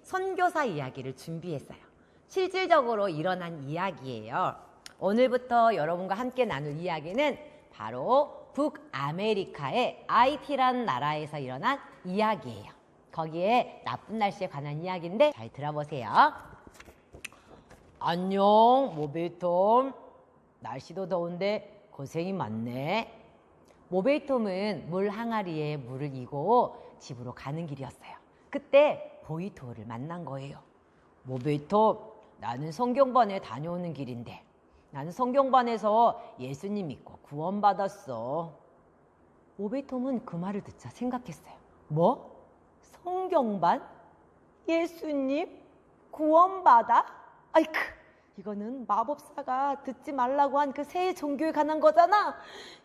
선교사 이야기를 준비했어요. 실질적으로 일어난 이야기예요. 오늘부터 여러분과 함께 나눌 이야기는 바로 북아메리카의 아이티라는 나라에서 일어난 이야기예요. 거기에 나쁜 날씨에 관한 이야기인데 잘 들어보세요. 안녕, 모베이톰. 날씨도 더운데 고생이 많네. 모베이톰은 물 항아리에 물을 이고 집으로 가는 길이었어요. 그때 보이토를 만난 거예요. 모베이톰, 나는 성경반에 다녀오는 길인데 나는 성경반에서 예수님 믿고 구원받았어. 모베이톰은 그 말을 듣자 생각했어요. 뭐? 성경반? 예수님? 구원받아? 아이쿠, 이거는 마법사가 듣지 말라고 한 그 새 종교에 관한 거잖아.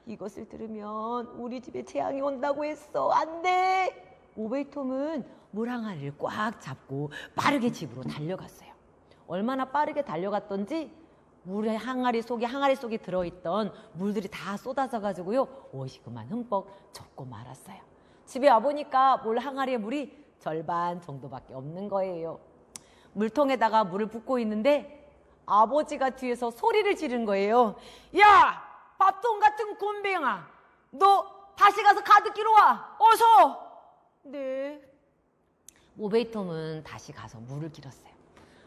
이것을 들으면 우리 집에 재앙이 온다고 했어. 안 돼. 모베이톰은 물 항아리를 꽉 잡고 빠르게 집으로 달려갔어요. 얼마나 빠르게 달려갔던지 물의 항아리 속에 들어있던 물들이 다 쏟아져 가지고요, 옷이 그만 흠뻑 젖고 말았어요. 집에 와보니까 물 항아리에 물이 절반 정도밖에 없는 거예요. 물통에다가 물을 붓고 있는데 아버지가 뒤에서 소리를 지른 거예요. 야, 밥통 같은 곤뱅아, 너 다시 가서 가득히로 와, 어서. 네. 모베이톰은 다시 가서 물을 길었어요.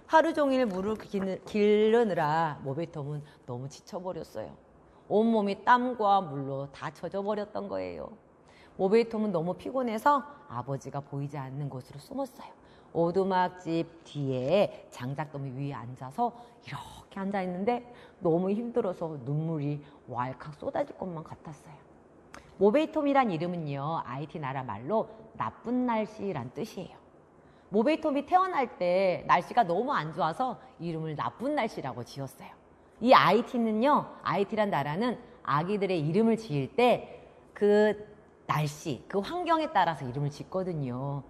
하루 종일 물을 기르느라 모베이톰은 너무 지쳐버렸어요. 온몸이 땀과 물로 다 젖어버렸던 거예요. 모베이톰은 너무 피곤해서 아버지가 보이지 않는 곳으로 숨었어요. 오두막집 뒤에 장작더미 위에 앉아서 이렇게 앉아있는데 너무 힘들어서 눈물이 왈칵 쏟아질 것만 같았어요. 모베이톰이란 이름은요, 아이티 나라 말로 나쁜 날씨란 뜻이에요. 모베이톰이 태어날 때 날씨가 너무 안 좋아서 이름을 나쁜 날씨라고 지었어요. 이 아이티란 나라는 아기들의 이름을 지을 때 그 날씨, 그 환경에 따라서 이름을 짓거든요.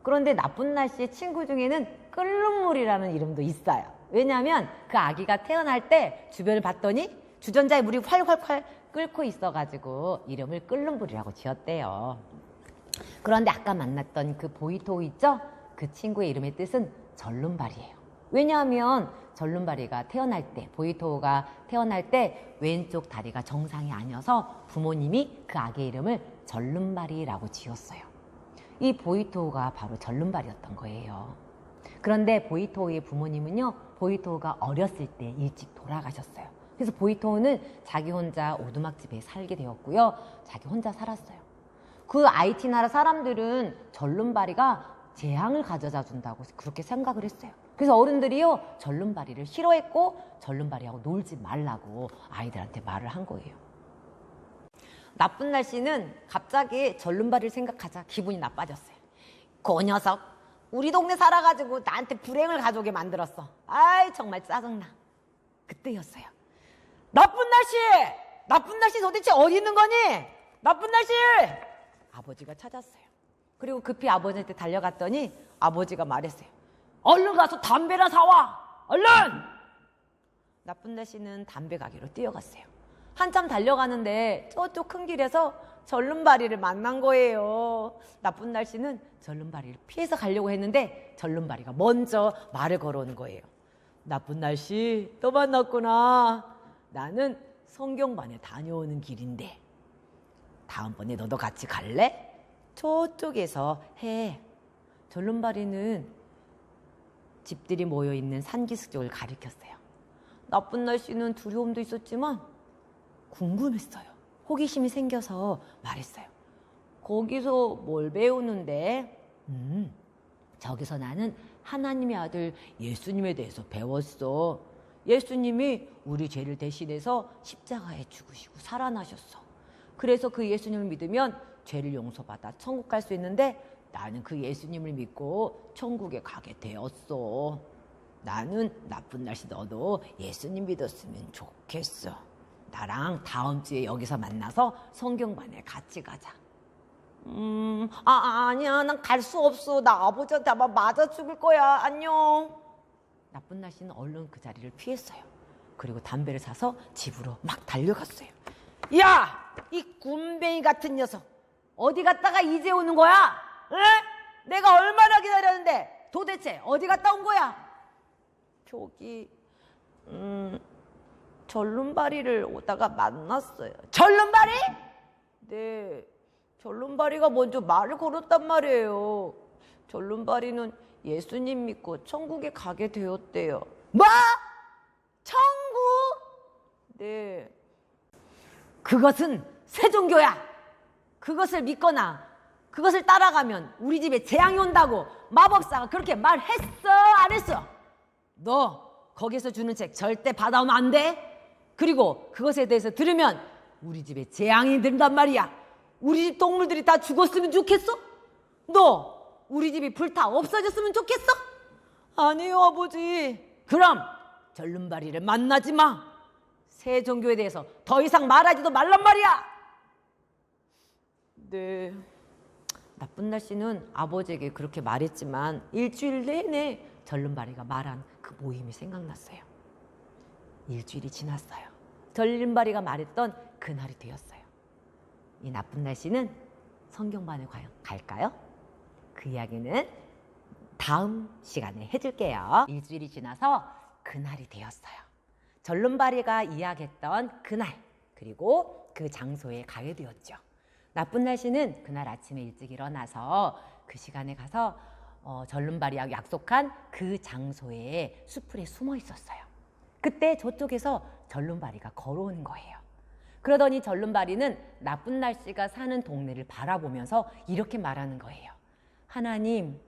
그런데 나쁜 날씨의 친구 중에는 끓는 물이라는 이름도 있어요. 왜냐하면 그 아기가 태어날 때 주변을 봤더니 주전자에 물이 활활활 끓고 있어가지고 이름을 끓는 물이라고 지었대요. 그런데 아까 만났던 그 보이토 있죠? 그 친구의 이름의 뜻은 절름발이에요. 왜냐하면 절름발이가 태어날 때, 보이토가 태어날 때 왼쪽 다리가 정상이 아니어서 부모님이 그 아기의 이름을 절름발이라고 지었어요. 이 보이토가 바로 절름발이었던 거예요. 그런데 보이토의 부모님은요, 보이토가 어렸을 때 일찍 돌아가셨어요. 그래서 보이토는 자기 혼자 오두막집에 살게 되었고요. 자기 혼자 살았어요. 그 아이티 나라 사람들은 절름발이가 재앙을 가져다 준다고 그렇게 생각을 했어요. 그래서 어른들이요, 절름발이를 싫어했고 절름발이하고 놀지 말라고 아이들한테 말을 한 거예요. 나쁜 날씨는 갑자기 절름발이를 생각하자 기분이 나빠졌어요. 그 녀석, 우리 동네 살아가지고 나한테 불행을 가져오게 만들었어. 아이, 정말 짜증나. 그때였어요. 나쁜 날씨 도대체 어디 있는 거니? 나쁜 날씨! 아버지가 찾았어요. 그리고 급히 아버지한테 달려갔더니 아버지가 말했어요. 얼른 가서 담배나 사와! 얼른! 나쁜 날씨는 담배 가게로 뛰어갔어요. 한참 달려가는데 저쪽 큰 길에서 절름발이를 만난 거예요. 나쁜 날씨는 절름발이를 피해서 가려고 했는데 절름발이가 먼저 말을 걸어오는 거예요. 나쁜 날씨, 또 만났구나. 나는 성경반에 다녀오는 길인데 다음번에 너도 같이 갈래? 저쪽에서 해. 절름발이는 집들이 모여있는 산기슭 쪽을 가리켰어요. 나쁜 날씨는 두려움도 있었지만 궁금했어요. 호기심이 생겨서 말했어요. 거기서 뭘 배우는데? 저기서 나는 하나님의 아들 예수님에 대해서 배웠어. 예수님이 우리 죄를 대신해서 십자가에 죽으시고 살아나셨어. 그래서 그 예수님을 믿으면 죄를 용서받아 천국 갈 수 있는데 나는 그 예수님을 믿고 천국에 가게 되었어. 나는 나쁜 날씨 너도 예수님 믿었으면 좋겠어. 나랑 다음 주에 여기서 만나서 성경반에 같이 가자. 아니야, 난 갈 수 없어. 나 아버지한테 아마 맞아 죽을 거야. 안녕. 나쁜 날씨는 얼른 그 자리를 피했어요. 그리고 담배를 사서 집으로 막 달려갔어요. 야! 이 군뱅이 같은 녀석! 어디 갔다가 이제 오는 거야? 에? 내가 얼마나 기다렸는데 도대체 어디 갔다 온 거야? 저기 절름발이를 오다가 만났어요. 절름발이? 네, 절름발이가 먼저 말을 걸었단 말이에요. 절름발이는 예수님 믿고 천국에 가게 되었대요. 뭐? 천국? 네, 그것은 새 종교야. 그것을 믿거나 그것을 따라가면 우리 집에 재앙이 온다고 마법사가 그렇게 말했어, 안 했어? 너 거기서 주는 책 절대 받아오면 안 돼. 그리고 그것에 대해서 들으면 우리 집에 재앙이 든단 말이야. 우리 집 동물들이 다 죽었으면 좋겠어? 너 우리 집이 불타 없어졌으면 좋겠어? 아니요, 아버지. 그럼 절름발이를 만나지 마. 새 종교에 대해서 더 이상 말하지도 말란 말이야. 네, 나쁜 날씨는 아버지에게 그렇게 말했지만 일주일 내내 절름발이가 말한 그 모임이 생각났어요. 일주일이 지났어요. 절름발이가 말했던 그날이 되었어요. 이 나쁜 날씨는 성경반에 과연 갈까요? 그 이야기는 다음 시간에 해줄게요. 일주일이 지나서 그날이 되었어요. 절름발이가 이야기했던 그날, 그리고 그 장소에 가게 되었죠. 나쁜 날씨는 그날 아침에 일찍 일어나서 그 시간에 가서 절름발이하고 약속한 그 장소에 수풀에 숨어 있었어요. 그때 저쪽에서 절름발이가 걸어오는 거예요. 그러더니 절름발이는 나쁜 날씨가 사는 동네를 바라보면서 이렇게 말하는 거예요. 하나님,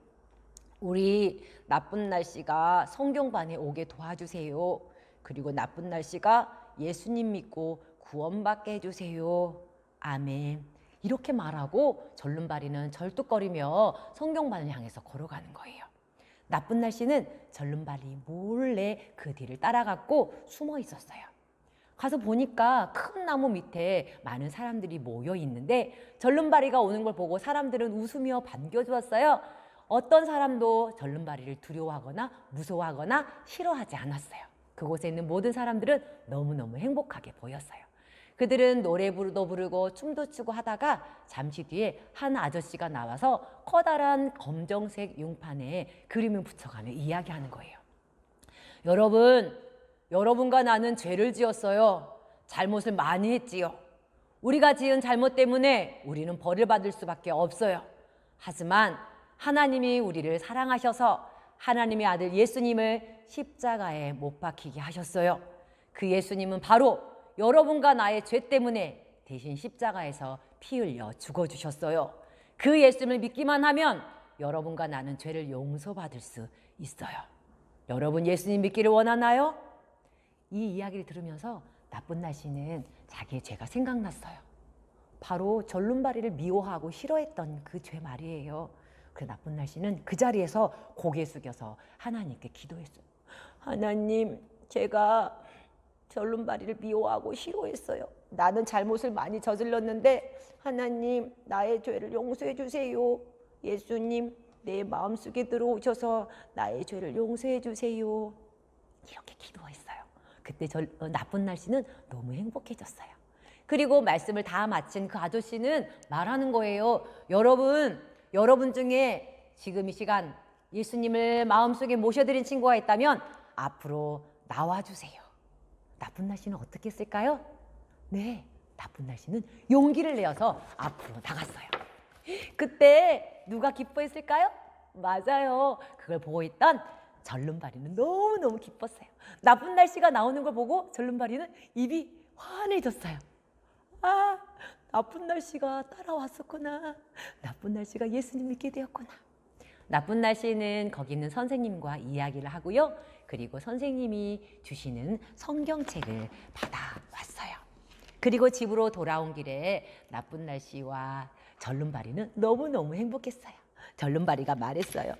우리 나쁜 날씨가 성경반에 오게 도와주세요. 그리고 나쁜 날씨가 예수님 믿고 구원받게 해주세요. 아멘. 이렇게 말하고 절름발이는 절뚝거리며 성경반을 향해서 걸어가는 거예요. 나쁜 날씨는 절름발이 몰래 그 뒤를 따라갔고 숨어 있었어요. 가서 보니까 큰 나무 밑에 많은 사람들이 모여 있는데 절름발이가 오는 걸 보고 사람들은 웃으며 반겨주었어요. 어떤 사람도 절름발이를 두려워하거나 무서워하거나 싫어하지 않았어요. 그곳에 있는 모든 사람들은 너무너무 행복하게 보였어요. 그들은 노래도 부르고 춤도 추고 하다가 잠시 뒤에 한 아저씨가 나와서 커다란 검정색 용판에 그림을 붙여가며 이야기하는 거예요. 여러분과 나는 죄를 지었어요. 잘못을 많이 했지요. 우리가 지은 잘못 때문에 우리는 벌을 받을 수밖에 없어요. 하지만 하나님이 우리를 사랑하셔서 하나님의 아들 예수님을 십자가에 못 박히게 하셨어요. 그 예수님은 바로 여러분과 나의 죄 때문에 대신 십자가에서 피 흘려 죽어주셨어요. 그 예수님을 믿기만 하면 여러분과 나는 죄를 용서받을 수 있어요. 여러분 예수님 믿기를 원하나요? 이 이야기를 들으면서 나쁜 날씨는 자기의 죄가 생각났어요. 바로 절름발이를 미워하고 싫어했던 그 죄 말이에요. 그 나쁜 날씨는 그 자리에서 고개 숙여서 하나님께 기도했어요. 하나님, 제가 절름발이를 미워하고 싫어했어요. 나는 잘못을 많이 저질렀는데 하나님, 나의 죄를 용서해 주세요. 예수님, 내 마음속에 들어오셔서 나의 죄를 용서해 주세요. 이렇게 기도했어요. 그때 나쁜 날씨는 너무 행복해졌어요. 그리고 말씀을 다 마친 그 아저씨는 말하는 거예요. 여러분 중에 지금 이 시간 예수님을 마음속에 모셔드린 친구가 있다면 앞으로 나와주세요. 나쁜 날씨는 어떻게 했을까요? 네, 나쁜 날씨는 용기를 내어서 앞으로 나갔어요. 그때 누가 기뻐했을까요? 맞아요. 그걸 보고 있던 절름발이는 너무너무 기뻤어요. 나쁜 날씨가 나오는 걸 보고 절름발이는 입이 환해졌어요. 아, 나쁜 날씨가 따라왔었구나. 나쁜 날씨가 예수님 믿게 되었구나. 나쁜 날씨는 거기 있는 선생님과 이야기를 하고요. 그리고 선생님이 주시는 성경책을 받아왔어요. 그리고 집으로 돌아온 길에 나쁜 날씨와 절름발이는 너무너무 행복했어요. 절름발이가 말했어요.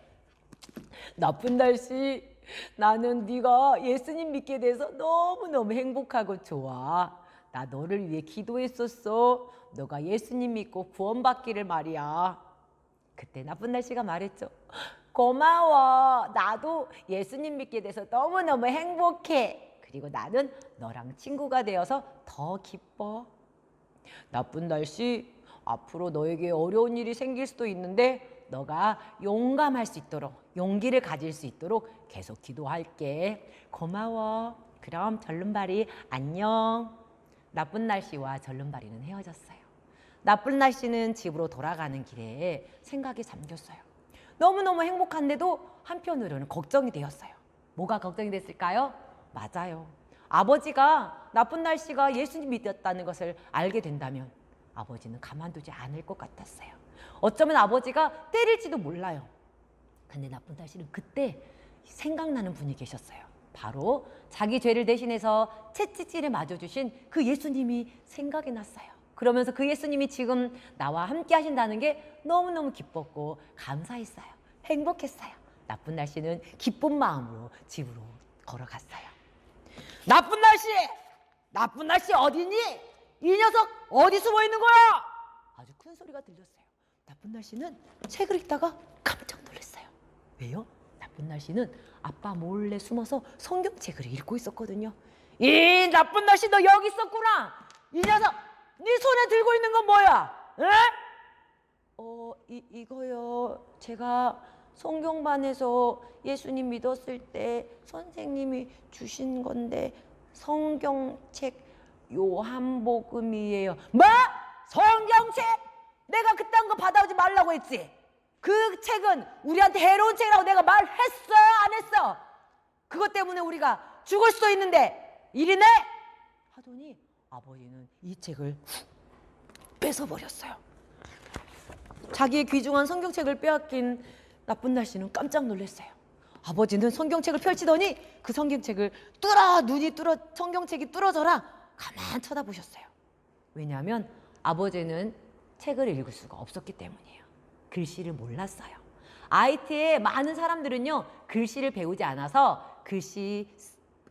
나쁜 날씨, 나는 네가 예수님 믿게 돼서 너무너무 행복하고 좋아. 나 너를 위해 기도했었어. 너가 예수님 믿고 구원받기를 말이야. 그때 나쁜 날씨가 말했죠. 고마워. 나도 예수님 믿게 돼서 너무너무 행복해. 그리고 나는 너랑 친구가 되어서 더 기뻐. 나쁜 날씨, 앞으로 너에게 어려운 일이 생길 수도 있는데 너가 용감할 수 있도록, 용기를 가질 수 있도록 계속 기도할게. 고마워. 그럼 절름발이 안녕. 나쁜 날씨와 절름발이는 헤어졌어요. 나쁜 날씨는 집으로 돌아가는 길에 생각이 잠겼어요. 너무너무 행복한데도 한편으로는 걱정이 되었어요. 뭐가 걱정이 됐을까요? 맞아요. 아버지가 나쁜 날씨가 예수님 믿었다는 것을 알게 된다면 아버지는 가만두지 않을 것 같았어요. 어쩌면 아버지가 때릴지도 몰라요. 근데 나쁜 날씨는 그때 생각나는 분이 계셨어요. 바로 자기 죄를 대신해서 채찍질을 맞아주신 그 예수님이 생각이 났어요. 그러면서 그 예수님이 지금 나와 함께 하신다는 게 너무너무 기뻤고 감사했어요. 행복했어요. 나쁜 날씨는 기쁜 마음으로 집으로 걸어갔어요. 나쁜 날씨! 나쁜 날씨 어디니? 이 녀석 어디 숨어 있는 거야? 아주 큰 소리가 들렸어요. 나쁜 날씨는 책을 읽다가 깜짝 놀랐어요. 왜요? 나쁜 날씨는 아빠 몰래 숨어서 성경책을 읽고 있었거든요. 이 나쁜 날씨 너 여기 있었구나. 이 녀석 네 손에 들고 있는 건 뭐야? 에? 이거요. 제가 성경반에서 예수님 믿었을 때 선생님이 주신 건데 성경책 요한복음이에요. 뭐? 성경책? 내가 그딴 거 받아오지 말라고 했지. 그 책은 우리한테 해로운 책이라고 내가 말했어 안 했어? 그것 때문에 우리가 죽을 수도 있는데 이리네? 하더니 아버지는 이 책을 뺏어버렸어요. 자기의 귀중한 성경책을 빼앗긴 나쁜 날씨는 깜짝 놀랐어요. 아버지는 성경책을 펼치더니 그 성경책을 성경책이 뚫어져라 가만 쳐다보셨어요. 왜냐하면 아버지는 책을 읽을 수가 없었기 때문이에요. 글씨를 몰랐어요. IT의 많은 사람들은요, 글씨를 배우지 않아서 글씨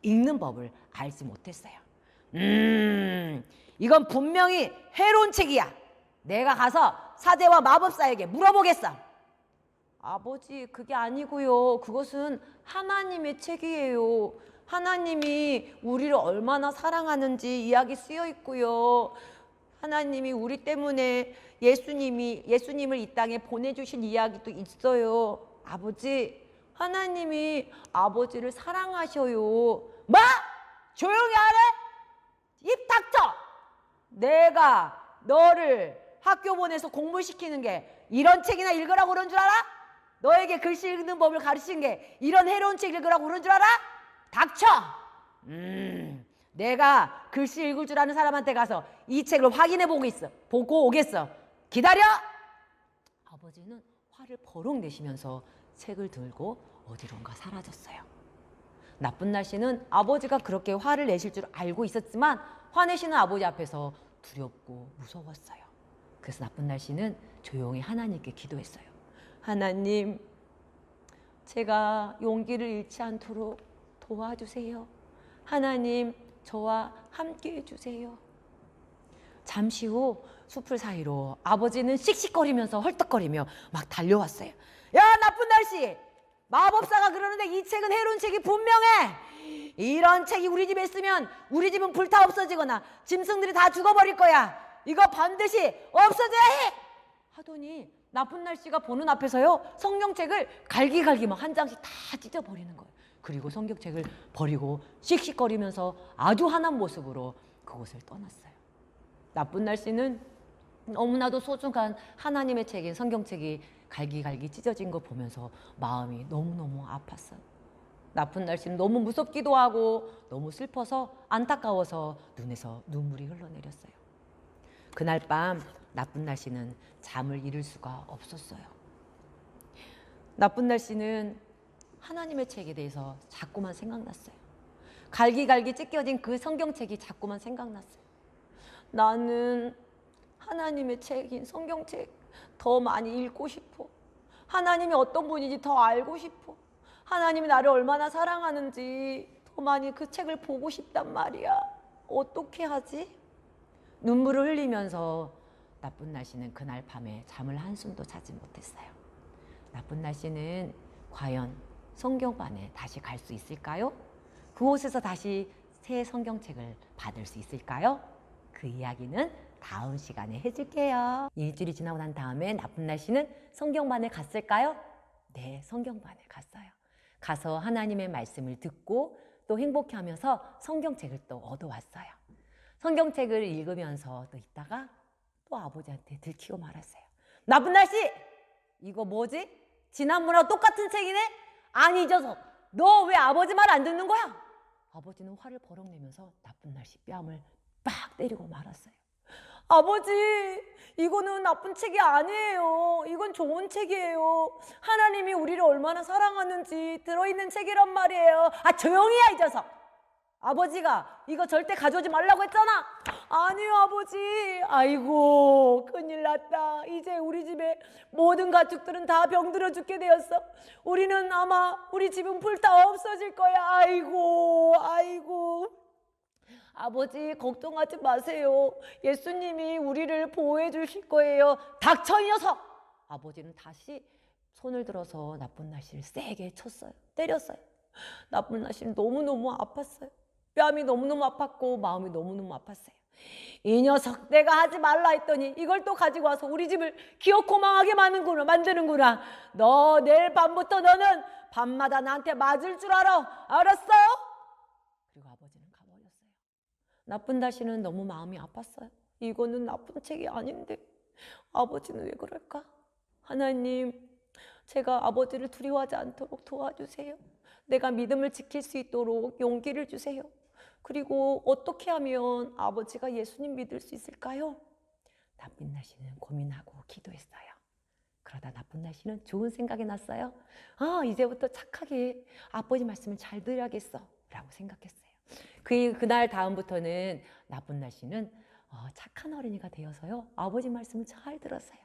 읽는 법을 알지 못했어요. 이건 분명히 해로운 책이야. 내가 가서 사제와 마법사에게 물어보겠어. 아버지, 그게 아니고요. 그것은 하나님의 책이에요. 하나님이 우리를 얼마나 사랑하는지 이야기 쓰여 있고요. 하나님이 우리 때문에 예수님을 이 땅에 보내주신 이야기도 있어요. 아버지, 하나님이 아버지를 사랑하셔요. 뭐? 조용히 하래? 입 닥쳐! 내가 너를 학교 보내서 공부시키는 게 이런 책이나 읽으라고 그런 줄 알아? 너에게 글씨 읽는 법을 가르치는 게 이런 해로운 책 읽으라고 그런 줄 알아? 닥쳐! 내가 글씨 읽을 줄 아는 사람한테 가서 이 책을 확인해 보고 오겠어. 기다려! 아버지는 화를 버럭 내시면서 책을 들고 어디론가 사라졌어요. 나쁜 날씨는 아버지가 그렇게 화를 내실 줄 알고 있었지만 화내시는 아버지 앞에서 두렵고 무서웠어요. 그래서 나쁜 날씨는 조용히 하나님께 기도했어요. 하나님, 제가 용기를 잃지 않도록 도와주세요. 하나님, 저와 함께 해주세요. 잠시 후 숲을 사이로 아버지는 씩씩거리면서 헐떡거리며 막 달려왔어요. 야, 나쁜 날씨! 마법사가 그러는데 이 책은 해로운 책이 분명해. 이런 책이 우리 집에 있으면 우리 집은 불타 없어지거나 짐승들이 다 죽어버릴 거야. 이거 반드시 없어져야 해! 하더니 나쁜 날씨가 보는 앞에서요, 성경책을 갈기갈기 막 한 장씩 다 찢어버리는 거예요. 그리고 성경책을 버리고 씩씩거리면서 아주 화난 모습으로 그곳을 떠났어요. 나쁜 날씨는 너무나도 소중한 하나님의 책인 성경책이 갈기갈기 찢어진 거 보면서 마음이 너무너무 아팠어요. 나쁜 날씨는 너무 무섭기도 하고 너무 슬퍼서 안타까워서 눈에서 눈물이 흘러내렸어요. 그날 밤 나쁜 날씨는 잠을 이룰 수가 없었어요. 나쁜 날씨는 하나님의 책에 대해서 자꾸만 생각났어요. 갈기갈기 찢겨진 그 성경책이 자꾸만 생각났어요. 나는 하나님의 책인 성경책 더 많이 읽고 싶어. 하나님이 어떤 분인지 더 알고 싶어. 하나님이 나를 얼마나 사랑하는지 더 많이 그 책을 보고 싶단 말이야. 어떻게 하지? 눈물을 흘리면서 나쁜 날씨는 그날 밤에 잠을 한숨도 자지 못했어요. 나쁜 날씨는 과연 성경반에 다시 갈 수 있을까요? 그곳에서 다시 새 성경책을 받을 수 있을까요? 그 이야기는 다음 시간에 해줄게요. 일주일이 지나고 난 다음에 나쁜 날씨는 성경반에 갔을까요? 네, 성경반에 갔어요. 가서 하나님의 말씀을 듣고 또 행복해하면서 성경책을 또 얻어왔어요. 성경책을 읽으면서 또 있다가 또 아버지한테 들키고 말았어요. 나쁜 날씨! 이거 뭐지? 지난번하고 똑같은 책이네? 아니 이 녀석, 너 왜 아버지 말 안 듣는 거야? 아버지는 화를 버럭 내면서 나쁜 날씨 뺨을 빡 때리고 말았어요. 아버지, 이거는 나쁜 책이 아니에요. 이건 좋은 책이에요. 하나님이 우리를 얼마나 사랑하는지 들어있는 책이란 말이에요. 아, 조용히 해, 이 녀석. 아버지가 이거 절대 가져오지 말라고 했잖아. 아니요, 아버지. 아이고, 큰일 났다. 이제 우리 집에 모든 가축들은 다 병들어 죽게 되었어. 우리는 아마 우리 집은 불타 없어질 거야. 아이고, 아이고. 아버지, 걱정하지 마세요. 예수님이 우리를 보호해 주실 거예요. 닥쳐, 이 녀석! 아버지는 다시 손을 들어서 나쁜 날씨를 세게 쳤어요. 때렸어요. 나쁜 날씨는 너무너무 아팠어요. 뺨이 너무너무 아팠고 마음이 너무너무 아팠어요. 이 녀석, 내가 하지 말라 했더니 이걸 또 가지고 와서 우리 집을 기어코망하게 만드는구나. 너 내일 밤부터 너는 밤마다 나한테 맞을 줄 알아. 알았어? 그리고 아버지는 가버렸어요. 나쁜 날씨는 너무 마음이 아팠어요. 이거는 나쁜 책이 아닌데 아버지는 왜 그럴까? 하나님, 제가 아버지를 두려워하지 않도록 도와주세요. 내가 믿음을 지킬 수 있도록 용기를 주세요. 그리고 어떻게 하면 아버지가 예수님 믿을 수 있을까요? 나쁜 날씨는 고민하고 기도했어요. 그러다 나쁜 날씨는 좋은 생각이 났어요. 아, 이제부터 착하게 아버지 말씀을 잘 들어야겠어 라고 생각했어요. 그날 다음부터는 나쁜 날씨는 착한 어린이가 되어서요, 아버지 말씀을 잘 들었어요.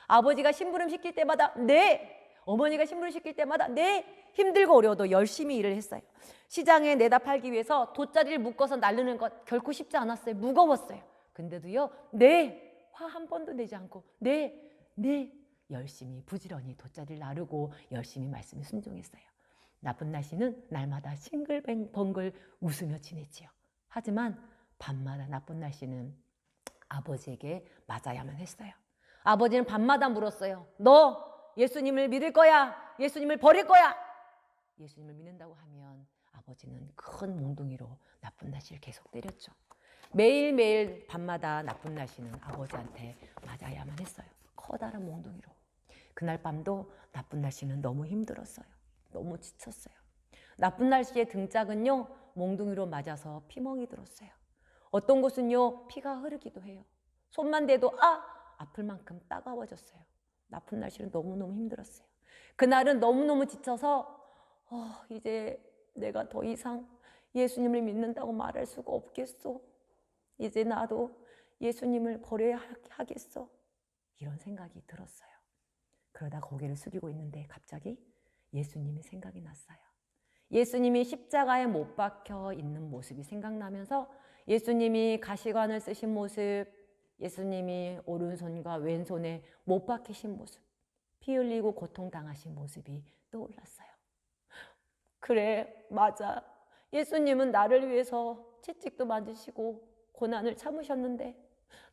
아버지가 심부름 시킬 때마다 네, 어머니가 심부름 시킬 때마다 네, 힘들고 어려워도 열심히 일을 했어요. 시장에 내다 팔기 위해서 돗자리를 묶어서 나르는 것 결코 쉽지 않았어요. 무거웠어요. 근데도요, 네, 화 한 번도 내지 않고 네, 네, 열심히 부지런히 돗자리를 나르고 열심히 말씀에 순종했어요. 나쁜 날씨는 날마다 싱글벙글 웃으며 지냈지요. 하지만 밤마다 나쁜 날씨는 아버지에게 맞아야만 했어요. 아버지는 밤마다 물었어요. 너 예수님을 믿을 거야? 예수님을 버릴 거야? 예수님을 믿는다고 하면 아버지는 큰 몽둥이로 나쁜 날씨를 계속 때렸죠. 매일매일 밤마다 나쁜 날씨는 아버지한테 맞아야만 했어요. 커다란 몽둥이로. 그날 밤도 나쁜 날씨는 너무 힘들었어요. 너무 지쳤어요. 나쁜 날씨의 등짝은요, 몽둥이로 맞아서 피멍이 들었어요. 어떤 곳은요, 피가 흐르기도 해요. 손만 대도 아플 만큼 따가워졌어요. 나쁜 날씨는 너무너무 힘들었어요. 그날은 너무너무 지쳐서 이제 내가 더 이상 예수님을 믿는다고 말할 수가 없겠어. 이제 나도 예수님을 버려야 하겠어. 이런 생각이 들었어요. 그러다 고개를 숙이고 있는데 갑자기 예수님이 생각이 났어요. 예수님이 십자가에 못 박혀 있는 모습이 생각나면서 예수님이 가시관을 쓰신 모습, 예수님이 오른손과 왼손에 못 박히신 모습, 피 흘리고 고통당하신 모습이 떠올랐어요. 그래, 맞아. 예수님은 나를 위해서 채찍도 맞으시고 고난을 참으셨는데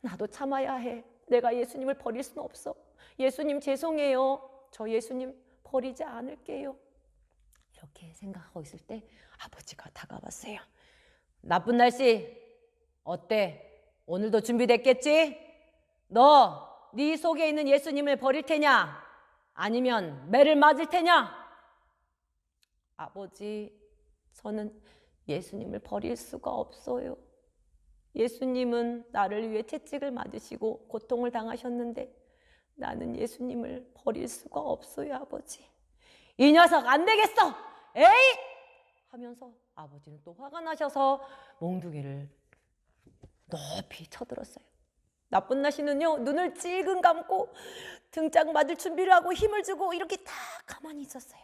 나도 참아야 해. 내가 예수님을 버릴 수는 없어. 예수님 죄송해요. 저 예수님 버리지 않을게요. 이렇게 생각하고 있을 때 아버지가 다가왔어요. 나쁜 날씨 어때? 오늘도 준비됐겠지? 너 네 속에 있는 예수님을 버릴 테냐? 아니면 매를 맞을 테냐? 아버지, 저는 예수님을 버릴 수가 없어요. 예수님은 나를 위해 채찍을 맞으시고 고통을 당하셨는데 나는 예수님을 버릴 수가 없어요, 아버지. 이 녀석 안 되겠어! 에이! 하면서 아버지는 또 화가 나셔서 몽둥이를 높이 쳐들었어요. 나쁜 날씨는요, 눈을 찔끔 감고 등짝 맞을 준비를 하고 힘을 주고 이렇게 딱 가만히 있었어요.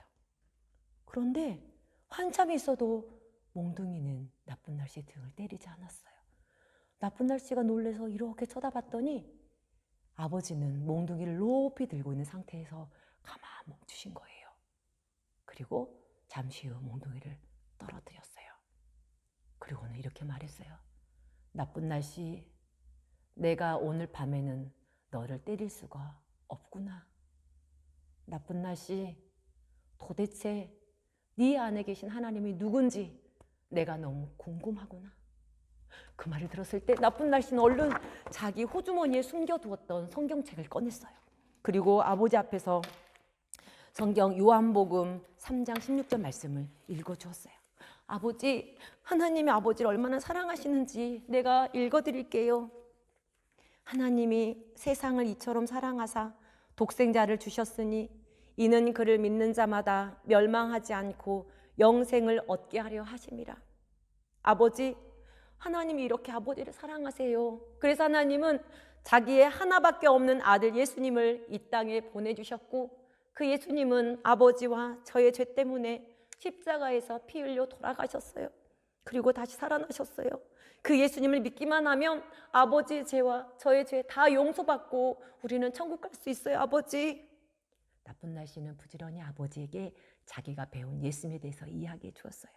그런데 한참 있어도 몽둥이는 나쁜 날씨의 등을 때리지 않았어요. 나쁜 날씨가 놀라서 이렇게 쳐다봤더니 아버지는 몽둥이를 높이 들고 있는 상태에서 가만 멈추신 거예요. 그리고 잠시 후 몽둥이를 떨어뜨렸어요. 그리고는 이렇게 말했어요. 나쁜 날씨, 내가 오늘 밤에는 너를 때릴 수가 없구나. 나쁜 날씨, 도대체 네 안에 계신 하나님이 누군지 내가 너무 궁금하구나. 그 말을 들었을 때 나쁜 날씨는 얼른 자기 호주머니에 숨겨두었던 성경책을 꺼냈어요. 그리고 아버지 앞에서 성경 요한복음 3장 16절 말씀을 읽어주었어요. 아버지, 하나님이 아버지를 얼마나 사랑하시는지 내가 읽어드릴게요. 하나님이 세상을 이처럼 사랑하사 독생자를 주셨으니 이는 그를 믿는 자마다 멸망하지 않고 영생을 얻게 하려 하심이라. 아버지, 하나님이 이렇게 아버지를 사랑하세요. 그래서 하나님은 자기의 하나밖에 없는 아들 예수님을 이 땅에 보내주셨고, 그 예수님은 아버지와 저의 죄 때문에 십자가에서 피 흘려 돌아가셨어요. 그리고 다시 살아나셨어요. 그 예수님을 믿기만 하면 아버지의 죄와 저의 죄 다 용서받고 우리는 천국 갈 수 있어요. 아버지. 나쁜 날씨는 부지런히 아버지에게 자기가 배운 예수님에 대해서 이야기해 주었어요.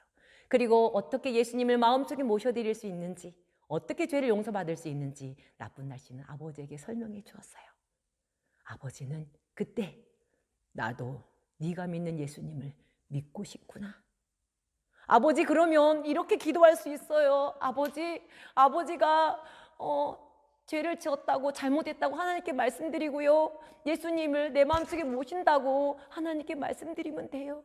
그리고 어떻게 예수님을 마음속에 모셔드릴 수 있는지, 어떻게 죄를 용서받을 수 있는지 나쁜 날씨는 아버지에게 설명해 주었어요. 아버지는 그때 나도 네가 믿는 예수님을 믿고 싶구나. 아버지, 그러면 이렇게 기도할 수 있어요. 아버지가 죄를 지었다고 잘못했다고 하나님께 말씀드리고요. 예수님을 내 마음속에 모신다고 하나님께 말씀드리면 돼요.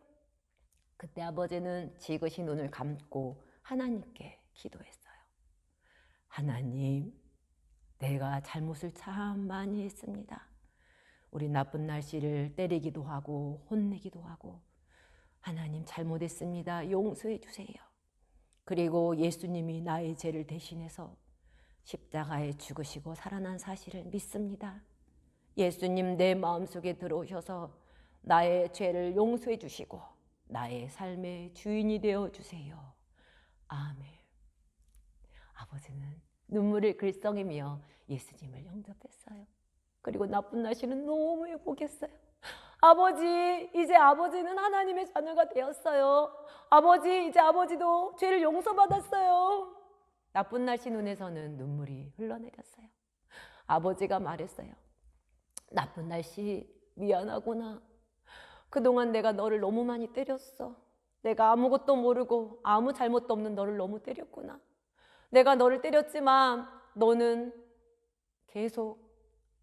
그때 아버지는 지그시 눈을 감고 하나님께 기도했어요. 하나님, 내가 잘못을 참 많이 했습니다. 우리 나쁜 날씨를 때리기도 하고 혼내기도 하고, 하나님 잘못했습니다. 용서해 주세요. 그리고 예수님이 나의 죄를 대신해서 십자가에 죽으시고 살아난 사실을 믿습니다. 예수님 내 마음속에 들어오셔서 나의 죄를 용서해 주시고 나의 삶의 주인이 되어 주세요. 아멘. 아버지는 눈물을 글썽이며 예수님을 영접했어요. 그리고 나쁜 날씨는 너무 행복했어요. 아버지, 이제 아버지는 하나님의 자녀가 되었어요. 아버지, 이제 아버지도 죄를 용서받았어요. 나쁜 날씨 눈에서는 눈물이 흘러내렸어요. 아버지가 말했어요. 나쁜 날씨, 미안하구나. 그동안 내가 너를 너무 많이 때렸어. 내가 아무것도 모르고 아무 잘못도 없는 너를 너무 때렸구나. 내가 너를 때렸지만 너는 계속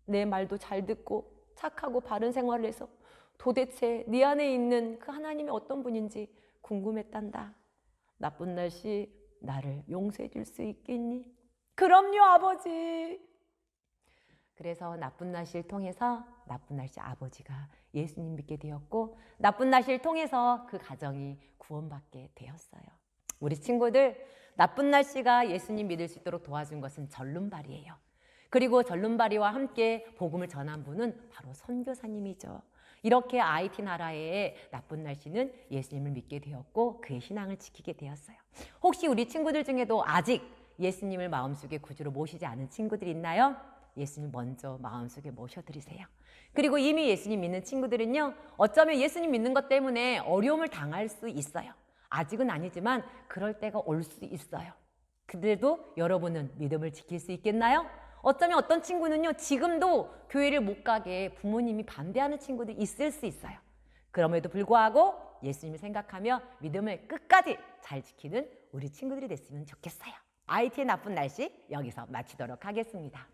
내 말도 잘 듣고 착하고 바른 생활을 해서 도대체 네 안에 있는 그 하나님이 어떤 분인지 궁금했단다. 나쁜 날씨, 나를 용서해 줄 수 있겠니? 그럼요, 아버지. 그래서 나쁜 날씨를 통해서 나쁜 날씨 아버지가 예수님 믿게 되었고, 나쁜 날씨를 통해서 그 가정이 구원받게 되었어요. 우리 친구들, 나쁜 날씨가 예수님 믿을 수 있도록 도와준 것은 전lum발이에요. 그리고 전lum발이와 함께 복음을 전한 분은 바로 선교사님이죠. 이렇게 IT 나라의 나쁜 날씨는 예수님을 믿게 되었고 그의 신앙을 지키게 되었어요. 혹시 우리 친구들 중에도 아직 예수님을 마음속에 구주로 모시지 않은 친구들 있나요? 예수님 먼저 마음속에 모셔드리세요. 그리고 이미 예수님 믿는 친구들은요, 어쩌면 예수님 믿는 것 때문에 어려움을 당할 수 있어요. 아직은 아니지만 그럴 때가 올 수 있어요. 그래도 여러분은 믿음을 지킬 수 있겠나요? 어쩌면 어떤 친구는요, 지금도 교회를 못 가게 부모님이 반대하는 친구들이 있을 수 있어요. 그럼에도 불구하고 예수님을 생각하며 믿음을 끝까지 잘 지키는 우리 친구들이 됐으면 좋겠어요. IT의 나쁜 날씨 여기서 마치도록 하겠습니다.